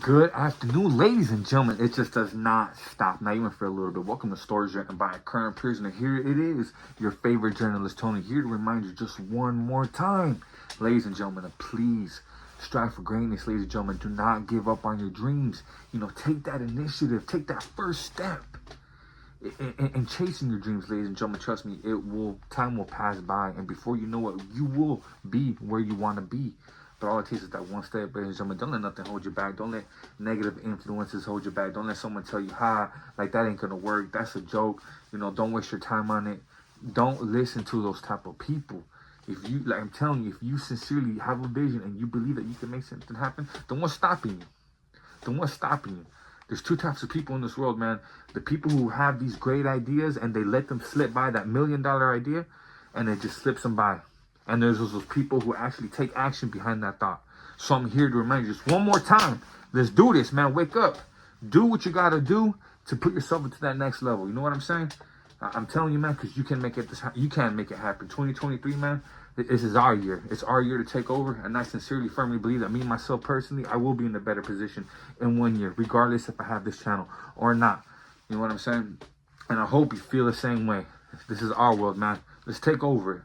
Good afternoon, ladies and gentlemen. It just does not stop, not even for a little bit. Welcome to Stories Written by a Current Prisoner. Here it is, your favorite journalist, Tony, here to remind you just one more time, ladies and gentlemen, please strive for greatness, ladies and gentlemen. Do not give up on your dreams. Take that initiative, take that first step in chasing your dreams, ladies and gentlemen. Trust me, time will pass by, and before you know it, you will be where you want to be. But all it takes is that one step, ladies and gentlemen. Don't let nothing hold you back. Don't let negative influences hold you back. Don't let someone tell you, like that ain't gonna work. That's a joke. Don't waste your time on it. Don't listen to those type of people. If you, like I'm telling you, if you sincerely have a vision and you believe that you can make something happen, then what's stopping you? There's two types of people in this world, man. The people who have these great ideas and they let them slip by, that $1 million idea, and it just slips them by. And there's those people who actually take action behind that thought. So I'm here to remind you just one more time. Let's do this, man. Wake up. Do what you got to do to put yourself into that next level. You know what I'm saying? I'm telling you, man, because you can make it. You can make it happen. 2023, man. This is our year. It's our year to take over. And I sincerely, firmly believe that me, myself, personally, I will be in a better position in 1 year, regardless if I have this channel or not. You know what I'm saying? And I hope you feel the same way. This is our world, man. Let's take over it.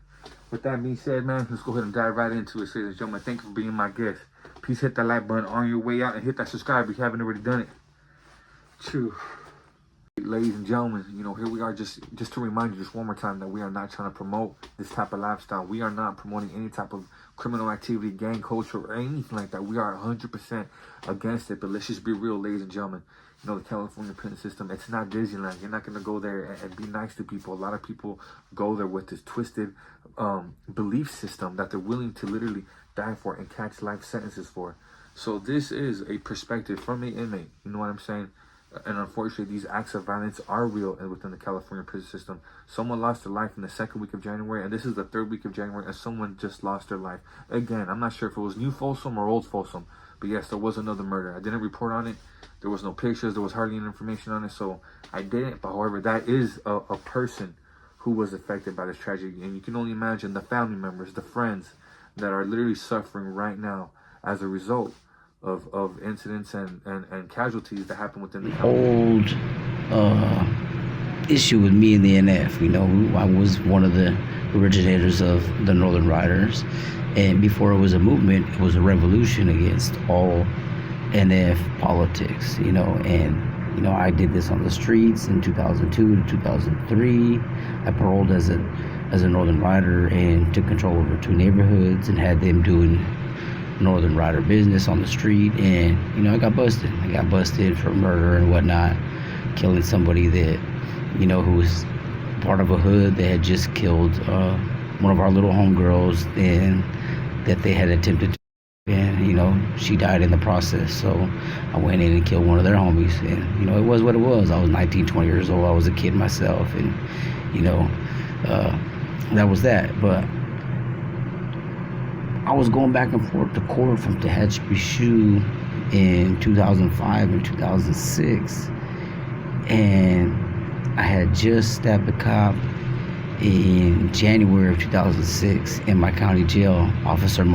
With that being said, man, let's go ahead and dive right into it, ladies and gentlemen. Thank you for being my guest. Please hit that like button on your way out and hit that subscribe if you haven't already done it. True. Ladies and gentlemen, here we are just to remind you just one more time that we are not trying to promote this type of lifestyle. We are not promoting any type of criminal activity, gang culture, or anything like that. We are 100% against it. But let's just be real, ladies and gentlemen. The California prison system, it's not Disneyland. You're not going to go there and be nice to people. A lot of people go there with this twisted belief system that they're willing to literally die for and catch life sentences for. So this is a perspective from the inmate. You know what I'm saying? And unfortunately, these acts of violence are real within the California prison system. Someone lost their life in the second week of January, and this is the third week of January, and someone just lost their life. Again, I'm not sure if it was New Folsom or Old Folsom, but yes, there was another murder. I didn't report on it. There was no pictures. There was hardly any information on it, so I didn't. But however, that is a person who was affected by this tragedy. And you can only imagine the family members, the friends that are literally suffering right now as a result of incidents and casualties that happen within the old issue with me and the NF. I was one of the originators of the Northern Riders. And before it was a movement, it was a revolution against all NF politics, and I did this on the streets in 2002 to 2003. I paroled as a Northern Rider and took control over 2 neighborhoods and had them doing Northern Rider business on the street. And I got busted for murder and whatnot, killing somebody that who was part of a hood that had just killed one of our little homegirls, and that they had attempted to. And, she died in the process. So I went in and killed one of their homies. And, it was what it was. I was 19, 20 years old. I was a kid myself. And, that was that. But I was going back and forth to court from Tehachapi Shoe in 2005 and 2006. And I had just stabbed a cop in January of 2006 in my county jail, Officer.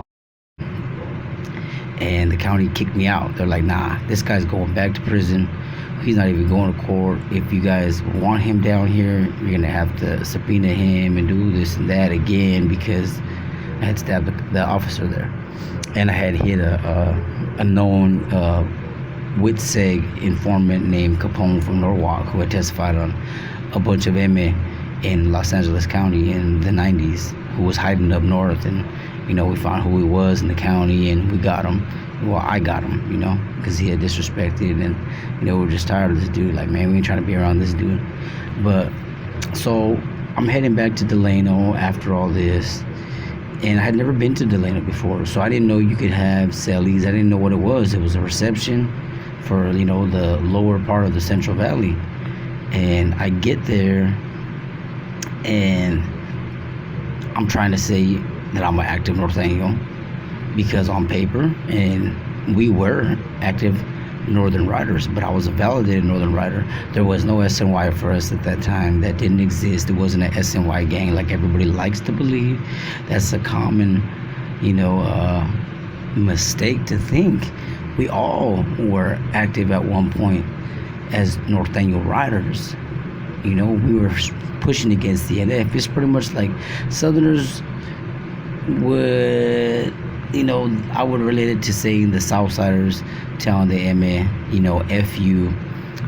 And the county kicked me out. They're like, nah, this guy's going back to prison. He's not even going to court. If you guys want him down here, you're going to have to subpoena him and do this and that again, because I had stabbed the officer there. And I had hit a known WITSEG informant named Capone from Norwalk, who had testified on a bunch of MA in Los Angeles County in the 90s, who was hiding up north. And we found who he was in the county, and we got him. Well, I got him, because he had disrespected, and, we were just tired of this dude. Like, man, we ain't trying to be around this dude. But, so, I'm heading back to Delano after all this, and I had never been to Delano before, so I didn't know you could have cellies. I didn't know what it was. It was a reception for, the lower part of the Central Valley. And I get there, and I'm trying to say that I'm an active Northangian, because on paper, and we were active Northern Riders, but I was a validated Northern Rider. There was no SNY for us at that time. That didn't exist. It wasn't an SNY gang like everybody likes to believe. That's a common, mistake to think. we all were active at one point as Norteño riders. You know, we were pushing against the NF. It's pretty much like Southerners would, you know, I would relate it to saying the Southsiders telling the MA, you know, F you,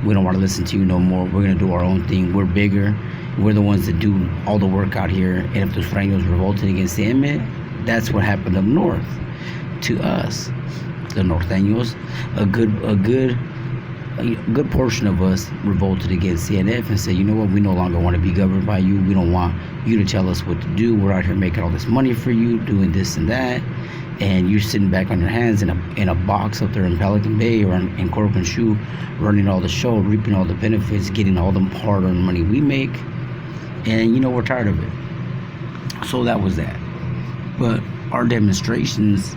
we don't want to listen to you no more. We're going to do our own thing. We're bigger. We're the ones that do all the work out here. And if those Freños revolted against the MA, that's what happened up north to us, the Norteños. A good portion of us revolted against CNF and said, you know what, we no longer want to be governed by you. We don't want you to tell us what to do. We're out here making all this money for you, doing this and that, and you're sitting back on your hands in a box up there in Pelican Bay or in Corcoran Shoe, running all the show, reaping all the benefits, getting all the hard-earned money we make, and you know, we're tired of it. So that was that. But our demonstrations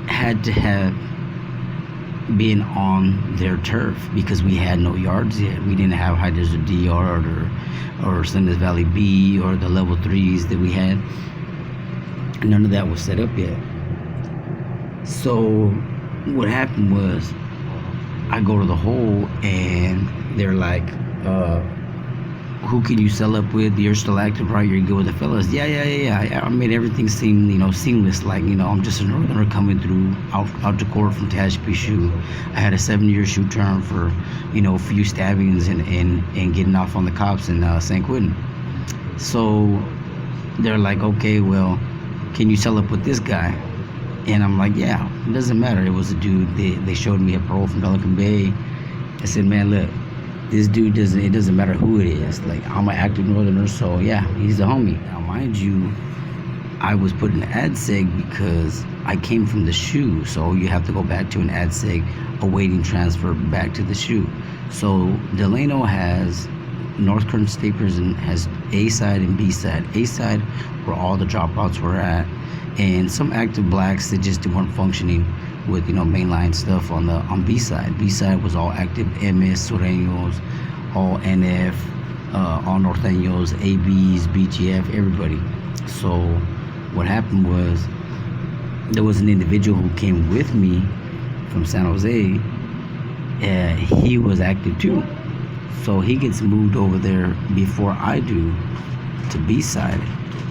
had to have been on their turf because we had no yards yet. We didn't have High Desert D yard or Salinas Valley B or the level 3s that we had. None of that was set up yet. So what happened was I go to the hole and they're like, who can you sell up with? You're still active, right? You're good with the fellas. Yeah. I made everything seem, you know, seamless. Like, you know, I'm just a northerner coming through out to court from Tehachapi Shoe. I had a 7-year shoe term for, you know, a few stabbings and getting off on the cops in San Quentin. So they're like, okay, well, can you sell up with this guy? And I'm like, yeah, it doesn't matter. It was a dude. They showed me a parole from Pelican Bay. I said, man, look, this dude it doesn't matter who it is. Like, I'm an active northerner, so yeah, he's a homie. Now, mind you, I was put in ad seg because I came from the shoe, so you have to go back to an ad seg awaiting transfer back to the shoe. So Delano has, North Current State Prison has A side and B side. A side where all the dropouts were at, and some active blacks that just weren't functioning with, you know, mainline stuff on B side. B side was all active MS, Sureños, all NF, all Norteños, ABs, BGF, everybody. So what happened was there was an individual who came with me from San Jose. He was active too. So he gets moved over there before I do to B side.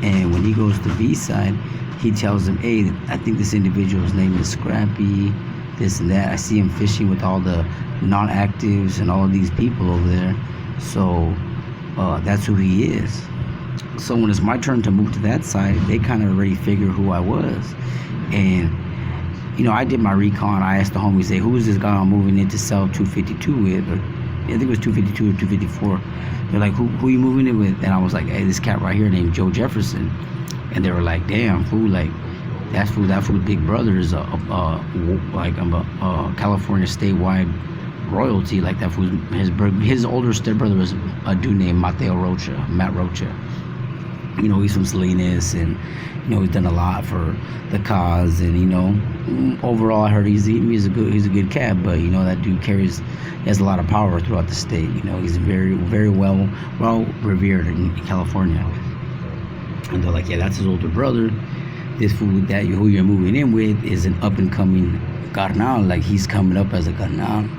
And when he goes to B side, he tells them, hey, I think this individual's name is Scrappy, this and that. I see him fishing with all the non-actives and all of these people over there. So that's who he is. So when it's my turn to move to that side, they kind of already figure who I was. And, you know, I did my recon. I asked the homies, say, who is this guy I'm moving into cell 252 with? Or I think it was 252 or 254. They're like, who are you moving in with? And I was like, hey, this cat right here named Joe Jefferson. And they were like, damn, fool, like, that fool's big brother is a California statewide royalty. Like, that fool's, his older stepbrother was a dude named Matt Rocha. You know, he's from Salinas, and, you know, he's done a lot for the cause, and, you know, overall, I heard he's a good cat, but, you know, that dude has a lot of power throughout the state. You know, he's very, very well revered in California. And they're like, yeah, that's his older brother. This fool who you're moving in with is an up and coming carnal. Like, he's coming up as a carnal,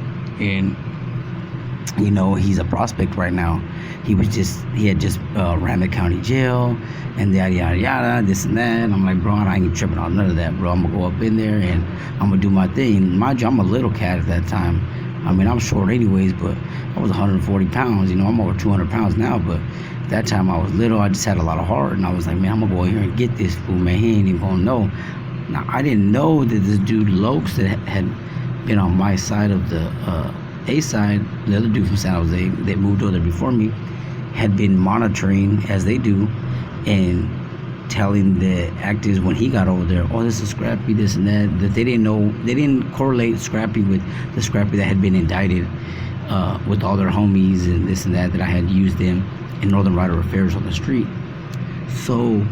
and, you know, he's a prospect right now. He had just ran the county jail and yada, this and that. And I'm like, bro, I ain't tripping on none of that, bro. I'm gonna go up in there and I'm gonna do my thing. Mind you, I'm a little cat at that time. I mean, I'm short anyways, but I was 140 pounds. You know, I'm over 200 pounds now, but that time I was little. I just had a lot of heart, and I was like, man, I'm gonna go in here and get this fool, man. He ain't even gonna know. Now, I didn't know that this dude Lokes that had been on my side of the A side, the other dude from San Jose that moved over there before me, had been monitoring, as they do, and telling the actors when he got over there, oh, this is Scrappy, this and that they didn't know. They didn't correlate Scrappy with the Scrappy that had been indicted with all their homies and this and that I had used them in Northern Rider affairs on the street. So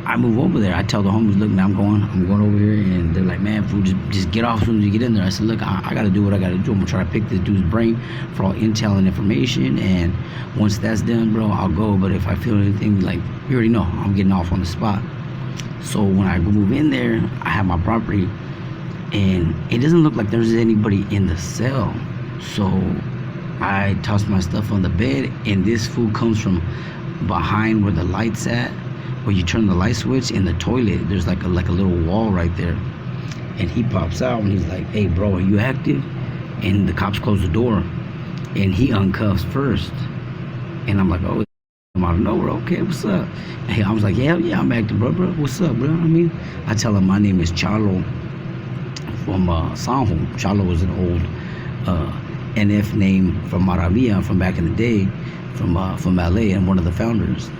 I move over there. I tell the homies, look, man, I'm going over here, and they're like, man, fool, just get off as soon as you get in there. I said, look, I gotta do what I gotta do. I'm gonna try to pick this dude's brain for all intel and information, and once that's done, bro, I'll go. But if I feel anything, like, you already know, I'm getting off on the spot. So when I move in there, I have my property. and it doesn't look like there's anybody in the cell. So I tossed my stuff on the bed, and this fool comes from behind where the light's at, where you turn the light switch in the toilet. There's like a little wall right there, and he pops out and he's like, "Hey bro, are you active?" And the cops close the door, and he uncuffs first, and I'm like, "Oh, I'm out of nowhere. Okay, what's up?" And I was like, "Yeah, I'm active, bro. What's up, bro?" I tell him my name is Chalo from Sanho. Chalo was an old NF name from Maravilla from back in the day, from LA, and one of the founders.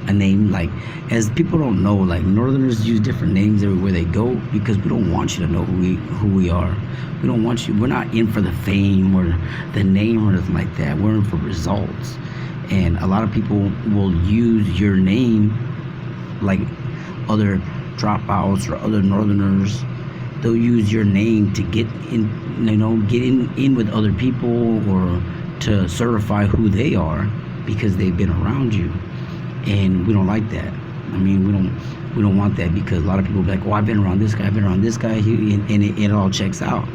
A name like, as people don't know, like Northerners use different names everywhere they go because we don't want you to know who we are. We don't want you. We're not in for the fame or the name or anything like that. We're in for results. And a lot of people will use your name, like other dropouts or other Northerners. They'll use your name to get in with other people, or to certify who they are because they've been around you. And we don't like that. I mean, we don't want that, because a lot of people be like, "Oh, I've been around this guy, and it all checks out."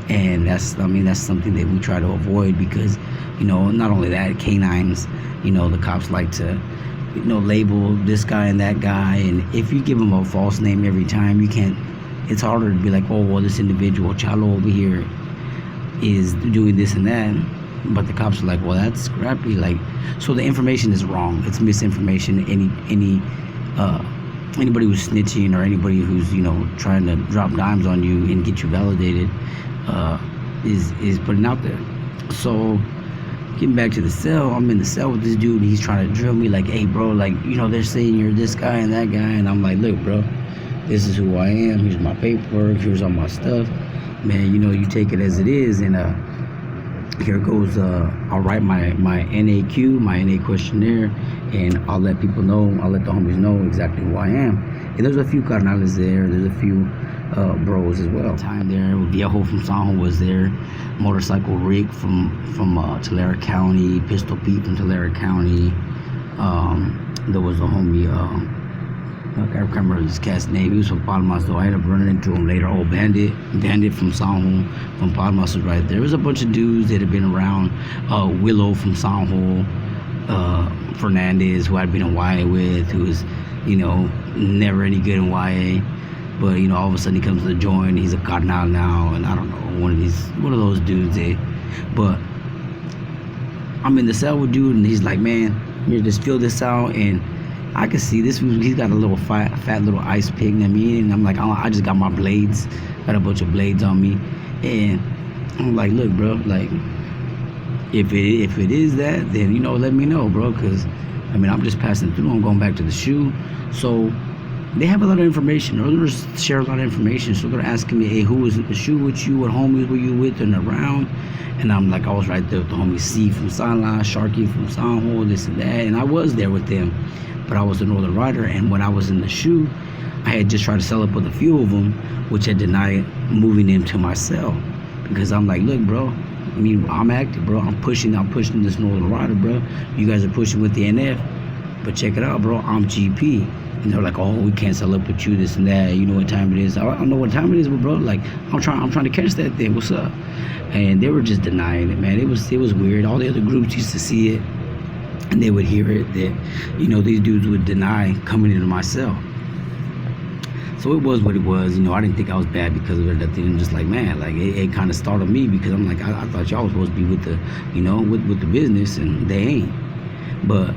And that's something that we try to avoid, because, not only that, canines, the cops like to, label this guy and that guy, and if you give them a false name every time, you can't. It's harder to be like, "Oh, well, this individual Chalo over here is doing this and that." But the cops are like, "Well, that's scrappy." Like, so the information is wrong. It's misinformation. Anybody who's snitching, or anybody who's trying to drop dimes on you and get you validated, is putting out there. So getting back to the cell, I'm in the cell with this dude. He's trying to drill me like, "Hey, bro, like, they're saying you're this guy and that guy," and I'm like, "Look, bro, this is who I am. Here's my paperwork. Here's all my stuff, man. You take it as it is." And here goes, I'll write my NAQ, my NA questionnaire, and I'll let people know, I'll let the homies know exactly who I am. And there's a few carnales there, there's a few bros as well. Time there, Viejo from Sanjo was there, Motorcycle Rick from Tulare County, Pistol Pete from Tulare County. There was a homie, I can't remember this cat's name. He was from Palmas, though. I ended up running into him later. Oh, Bandit from Sanjo, from Palmas was right there. There was a bunch of dudes that had been around. Willow from Sanjo, Fernandez, who I'd been in YA with, who was, never any good in YA. But, all of a sudden he comes to the joint. He's a carnal now, and I don't know, one of those dudes. But I'm in the cell with dude, and he's like, "Man, you just fill this out," and I can see this. He's got a little fat little ice pick. And I'm like, I just got my blades, got a bunch of blades on me, and I'm like, "Look, bro, like, if it is that, then let me know, bro, because I'm just passing through. I'm going back to the shoe." So they have a lot of information. Others share a lot of information, so they're asking me, "Hey, who was in the shoe with you? What homies were you with and around?" And I'm like, I was right there with the homies C from Sanla, Sharky from Sanjo, this and that, and I was there with them. But I was a Northern Rider, and when I was in the shoe, I had just tried to sell up with a few of them, which had denied moving into my cell, because I'm like, "Look, bro, I'm active, bro. I'm pushing this Northern Rider, bro. You guys are pushing with the NF, but check it out, bro. I'm GP." And they're like, "Oh, we can't sell up with you, this and that. You know what time it is?" I don't know what time it is, but bro, like, I'm trying to catch that thing. What's up? And they were just denying it, man. It was weird. All the other groups used to see it, and they would hear it, that these dudes would deny coming into my cell. So it was what it was. I didn't think I was bad because of it. I'm just like, man, like, it kind of startled me, because I'm like, I thought y'all was supposed to be with the with the business, and they ain't. But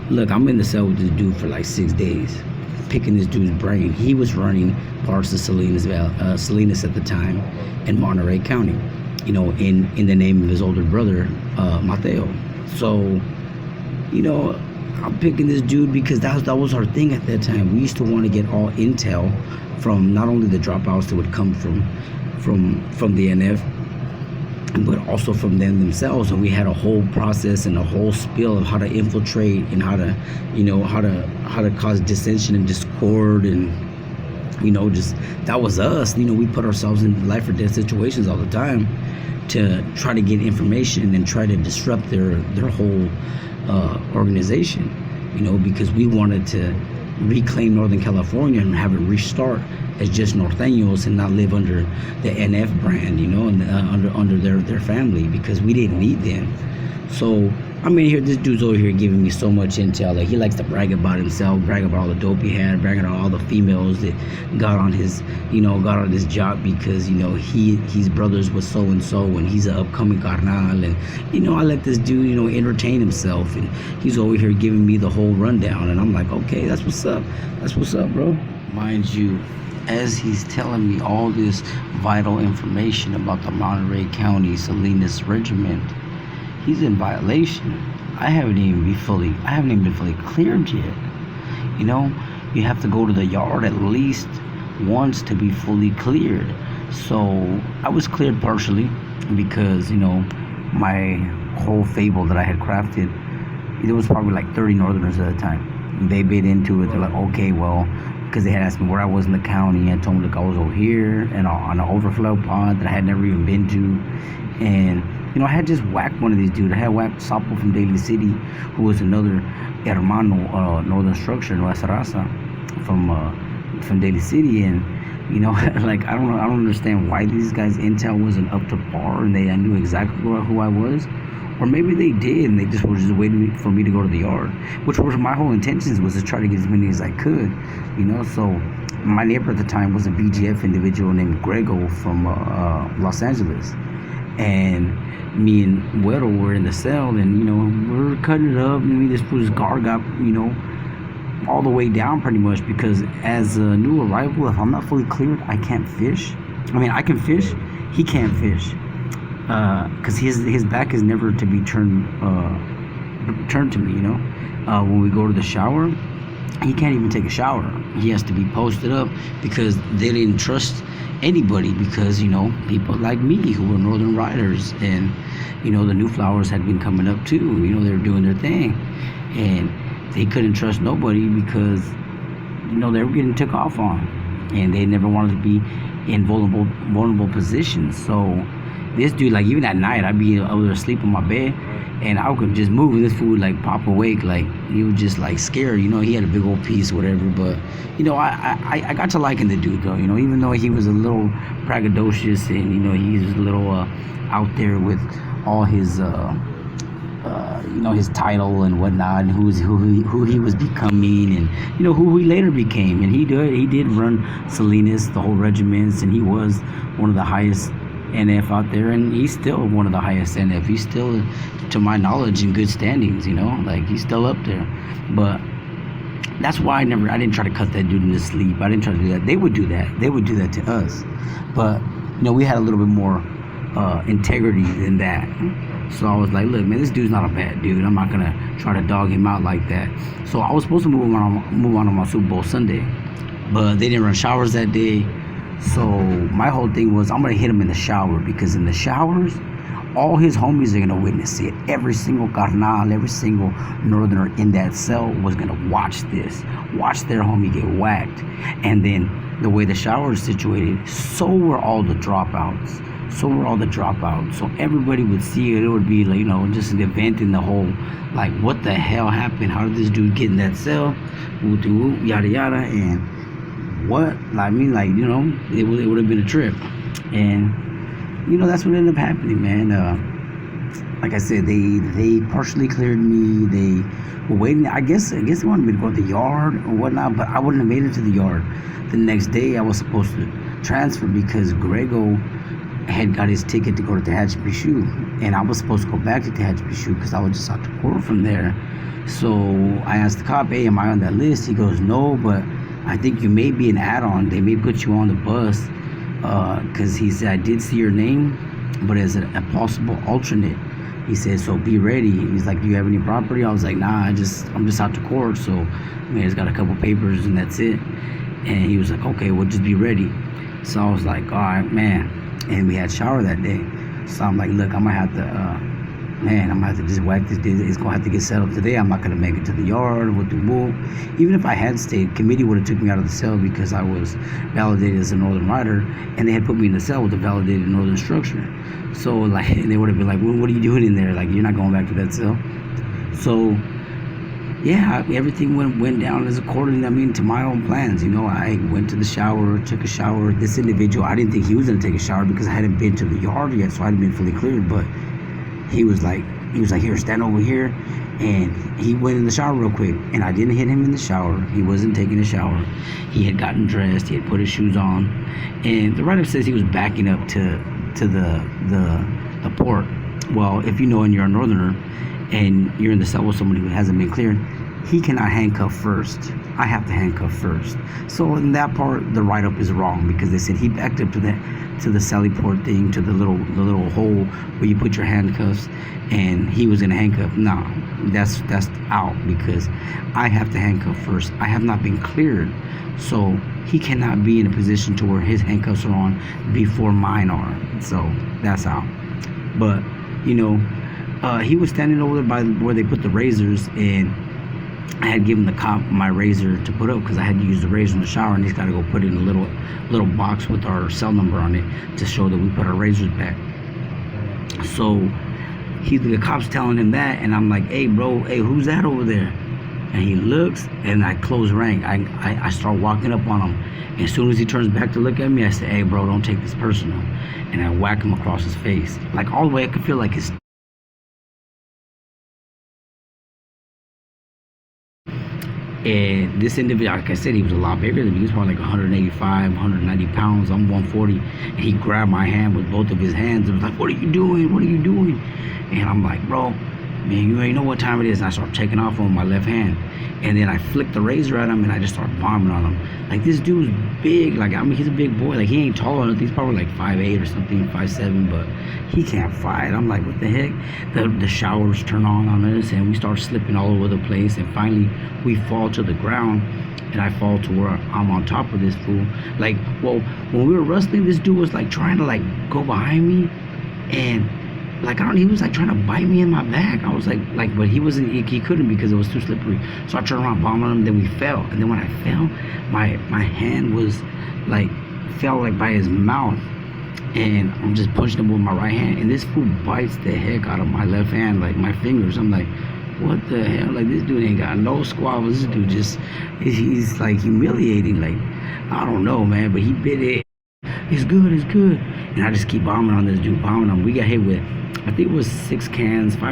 look, I'm in the cell with this dude for like 6 days, picking this dude's brain. He was running parts of Salinas at the time, in Monterey County, in the name of his older brother, Mateo. So I'm picking this dude because that was our thing at that time. We used to want to get all intel from not only the dropouts that would come from the NF, but also from them themselves. And we had a whole process and a whole spiel of how to infiltrate, and how to cause dissension and discord, and just, that was us. We put ourselves in life or death situations all the time to try to get information and try to disrupt their whole organization, because we wanted to reclaim Northern California and have it restart as just norteños and not live under the NF brand, you know, and under their family, because we didn't need them. So I mean, here this dude's over here giving me so much intel. Like, he likes to brag about himself, brag about all the dope he had, brag about all the females that got on his job because, you know, he's brothers with so and so, and he's an upcoming carnal. And, you know, I let this dude, you know, entertain himself, and he's over here giving me the whole rundown, and I'm like, okay, that's what's up. That's what's up, bro. Mind you, as he's telling me all this vital information about the Monterey County Salinas Regiment, he's in violation. I haven't even been fully cleared yet. You know, you have to go to the yard at least once to be fully cleared. So I was cleared partially because, you know, my whole fable that I had crafted, there was probably like 30 Northerners at the time. They bit into it. They're like, okay, well, because they had asked me where I was in the county. I told them, look, I was over here and on an overflow pond that I had never even been to. And, you know, I had just whacked one of these dudes. I had whacked Sapo from Daly City, who was another hermano, Northern Structure, Nuestra Raza, from Daly City. And, you know, like, I don't understand why these guys' intel wasn't up to par and I knew exactly who I was. Or maybe they did, and they just were just waiting for me to go to the yard, which was my whole intentions, was to try to get as many as I could, you know. So my neighbor at the time was a BGF individual named Grego from Los Angeles, and me and Güero were in the cell, and, you know, we're cutting it up, and this fool's guard got, you know, all the way down pretty much, because as a new arrival, if I'm not fully cleared, I can't fish. I mean, I can fish, he can't fish. Because his back is never to be turned to me, you know. When we go to the shower, he can't even take a shower. He has to be posted up because they didn't trust anybody, because, you know, people like me who were Northern Riders, and, you know, the New Flowers had been coming up too. You know, they were doing their thing, and they couldn't trust nobody because, you know, they were getting took off on, and they never wanted to be in vulnerable positions. So this dude, like, even at night, I'd be over there asleep on my bed, and I could just move, and this fool would, like, pop awake, like, he was just, like, scared, you know. He had a big old piece, whatever, but, you know, I got to liking the dude, though, you know, even though he was a little braggadocious, and, you know, he's a little out there with all his, you know, his title and whatnot, and who he was becoming, and, you know, who he later became. And he did run Salinas, the whole regiments, and he was one of the highest NF out there, and he's still one of the highest NF. He's still, to my knowledge, in good standings, you know, like, he's still up there. But that's why I didn't try to cut that dude into sleep. I didn't try to do that. They would do that to us, but, you know, we had a little bit more integrity than that. So I was like, look, man, this dude's not a bad dude. I'm not gonna try to dog him out like that. So I was supposed to move on my Super Bowl Sunday, but they didn't run showers that day. So my whole thing was, I'm gonna hit him in the shower, because in the showers, all his homies are gonna witness it. Every single carnal, every single Northerner in that cell was gonna watch their homie get whacked. And then the way the shower is situated, so were all the dropouts. So everybody would see it. It would be, like, you know, just an event in the whole, like, what the hell happened? How did this dude get in that cell? Yada yada. And what, I mean, like, you know, it would have been a trip. And, you know, that's what ended up happening, man. Like I said, they partially cleared me. They were waiting. I guess they wanted me to go to the yard or whatnot, but I wouldn't have made it to the yard. The next day, I was supposed to transfer because Grego had got his ticket to go to Tehachapi, and I was supposed to go back to Tehachapi because I was just out to court from there. So I asked the cop, hey, am I on that list? He goes, no, but I think you may be an add-on. They may put you on the bus, because he said, I did see your name, but as a possible alternate. He said, so be ready. He's like, do you have any property? I was like, nah, I'm just out to court, so, I mean, I just got a couple papers and that's it. And he was like, okay, well, just be ready. So I was like, all right, man. And we had shower that day. So I'm like, look, I'm gonna have to just whack this dude. It's gonna have to get set up today. I'm not gonna make it to the yard. Even if I had stayed, committee would have took me out of the cell because I was validated as a Northern Rider, and they had put me in the cell with a validated Northern Structure. So, like, they would have been like, well, what are you doing in there? Like, you're not going back to that cell. So yeah, everything went down as according, I mean, to my own plans. You know, I went to the shower, took a shower. This individual, I didn't think he was gonna take a shower because I hadn't been to the yard yet, so I hadn't been fully cleared. But he was like, here, stand over here, and he went in the shower real quick, and I didn't hit him in the shower. He wasn't taking a shower. He had gotten dressed. He had put his shoes on, and the write-up says he was backing up to the port. Well, if you know and you're a northerner and you're in the cell with somebody who hasn't been cleared, he cannot handcuff first. I have to handcuff first. So in that part, the write-up is wrong because they said he backed up to the celly port thing, to the little hole where you put your handcuffs, and he was gonna handcuff. No, that's out because I have to handcuff first. I have not been cleared, so he cannot be in a position to where his handcuffs are on before mine are. So that's out. But you know, he was standing over there by where they put the razors, and I had given the cop my razor to put up because I had to use the razor in the shower, and he's got to go put it in a little box with our cell number on it to show that we put our razors back. So the cop's telling him that, and I'm like, hey bro, hey, who's that over there? And he looks, and I close rank. I start walking up on him. And as soon as he turns back to look at me, I say, hey bro, don't take this personal. And I whack him across his face. Like all the way I could feel like his. And this individual, like I said, he was a lot bigger than me. He was probably like 185, 190 pounds. I'm 140. And he grabbed my hand with both of his hands and was like, what are you doing? What are you doing? And I'm like, bro, man, you ain't know what time it is. And I start taking off on my left hand. And then I flick the razor at him, and I just start bombing on him. Like, this dude's big. Like, I mean, he's a big boy. Like, he ain't tall enough. He's probably like 5'8" or something, 5'7", but he can't fight. I'm like, what the heck? The showers turn on us, and we start slipping all over the place. And finally, we fall to the ground, and I fall to where I'm on top of this fool. Like, well, when we were wrestling, this dude was like trying to like go behind me, and like, he was like trying to bite me in my back. I was like, but he couldn't because it was too slippery. So I turned around, bombed on him, then we fell. And then when I fell, my hand was like, fell like by his mouth. And I'm just punching him with my right hand. And this fool bites the heck out of my left hand, like my fingers. I'm like, what the hell? Like, this dude ain't got no squabbles. This dude just, he's like humiliating. Like, I don't know, man, but he bit it. It's good. And I just keep bombing on this dude, bombing him. We got hit with, I think it was 5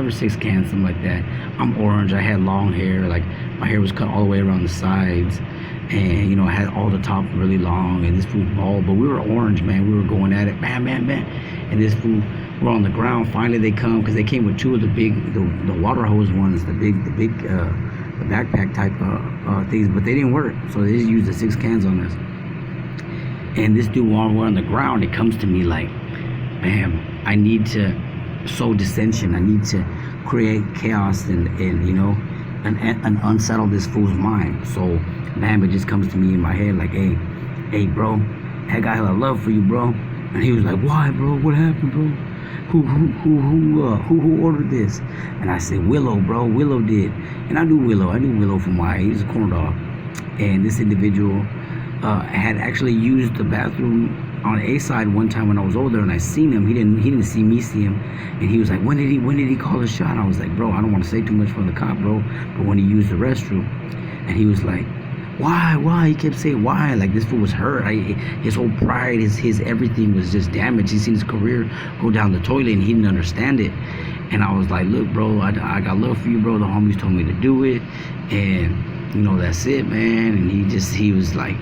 or 6 cans, something like that. I'm orange. I had long hair. Like, my hair was cut all the way around the sides. And, you know, I had all the top really long. And this fool bald. But we were orange, man. We were going at it. Bam, bam, bam. And this fool, we're on the ground. Finally, they come. Because they came with 2 of the big, the water hose ones. The backpack type of things. But they didn't work. So they just used the 6 cans on us. And this dude, while we're on the ground, it comes to me like, man, I need to sow dissension. I need to create chaos and you know, and unsettle this fool's mind. So, man, it just comes to me in my head like, hey, bro, I got hella love for you, bro. And he was like, why, bro? What happened, bro? Who ordered this? And I said, Willow, bro. Willow did. And I knew Willow from why he's a corn dog. And this individual had actually used the bathroom on A side one time when I was over there, and I seen him. He didn't see me see him, and he was like, when did he call the shot? I was like, bro, I don't want to say too much for the cop, bro, but when he used the restroom. And he was like, why? He kept saying why. Like, this fool was hurt. His whole pride, his everything was just damaged. He seen his career go down the toilet, and he didn't understand it. And I was like, look, bro, I got love for you, bro. The homies told me to do it, and you know, that's it, man. And he was like,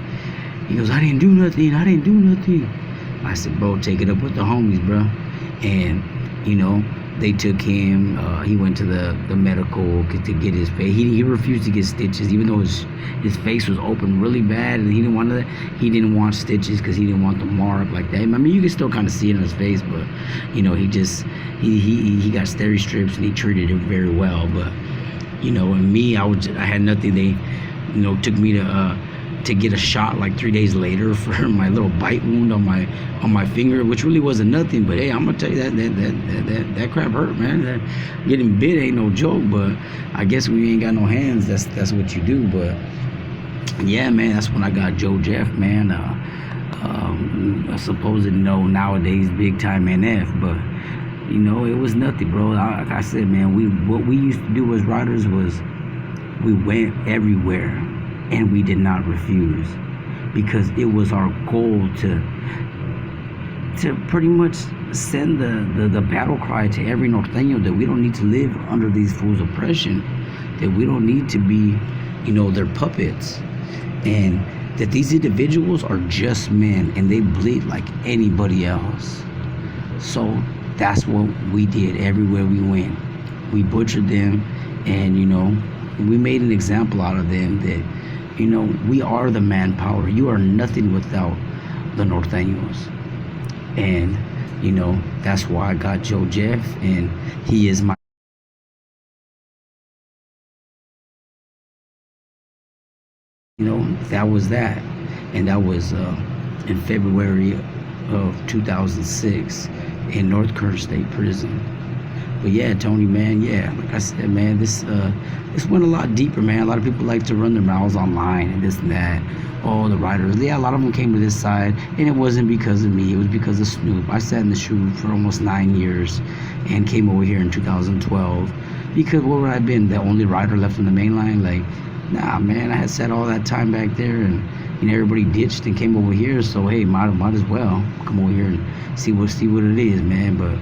he goes, I didn't do nothing. I said, bro, take it up with the homies, bro. And, you know, they took him. He went to the medical to get his face. He refused to get stitches, even though his face was open really bad, and he didn't want stitches because he didn't want the mark like that. I mean, you can still kind of see it in his face, but, you know, he got steri strips, and he treated it very well. But, you know, and me, I had nothing. They, you know, took me to get a shot like 3 days later for my little bite wound on my finger, which really wasn't nothing. But hey, I'm gonna tell you that crap hurt, man. Getting bit ain't no joke. But I guess when you ain't got no hands, that's what you do. But yeah, man, that's when I got Joe Jeff, man. Supposed to know nowadays big time NF, but you know, it was nothing, bro. Like I said, man, what we used to do as riders was we went everywhere, and we did not refuse, because it was our goal to pretty much send the battle cry to every Norteño that we don't need to live under these fools' oppression, that we don't need to be, their puppets, and that these individuals are just men and they bleed like anybody else. So that's what we did everywhere we went. We butchered them, and we made an example out of them that we are the manpower. You are nothing without the Norteños. And that's why I got Joe Jeff, and he is my that was that. And that was in February of 2006 in North Kerr State Prison. But yeah, Tony, man, yeah, like I said, man, this went a lot deeper, man. A lot of people like to run their mouths online and this and that. Oh, the writers, yeah, a lot of them came to this side, and it wasn't because of me. It was because of Snoop. I sat in the shoe for almost 9 years and came over here in 2012 because where would I have been? The only writer left on the main line? Like, nah, man, I had sat all that time back there, and everybody ditched and came over here. So hey, might as well come over here and see what it is, man. But